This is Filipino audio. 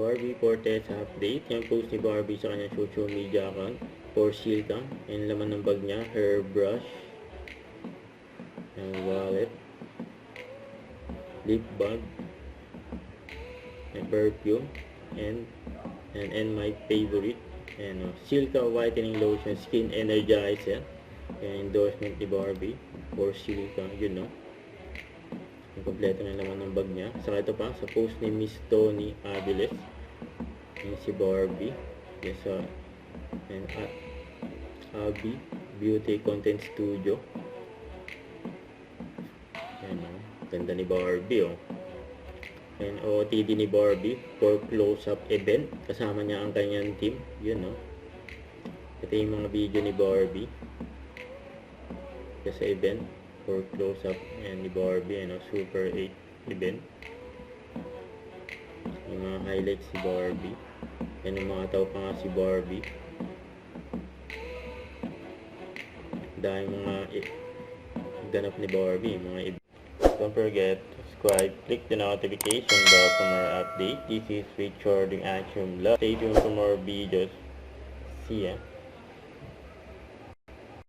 Barbie Cortez update. Yung post ni Barbie sa kanyang social media account for Silka. Yung laman ng bag niya, hairbrush, yung wallet, lip bag, and perfume, and my favorite, and Silka whitening lotion, skin energizer. Yung endorsement ni Barbie for Silka, yun no. Yung kompleto na naman ng bag niya. Saka ito pa, sa post ni Miss Tony Aviles, yung si Barbie, yes, and Abby Beauty Content Studio. Yan o, ganda ni Barbie o. And OOTD ni Barbie for close-up event. Kasama niya ang kanyang team. Yun o. Ito yung mga video ni Barbie sa event for close-up and ni Barbie, Super 8 event. Yung mga highlights si Barbie. Yan yung mga tao pa nga si Barbie. Dahil mga ganap ni Barbie, mga event. Don't forget to subscribe, click the notification bell for more update. This is Richard Action Love. Stay tuned for more videos. See ya.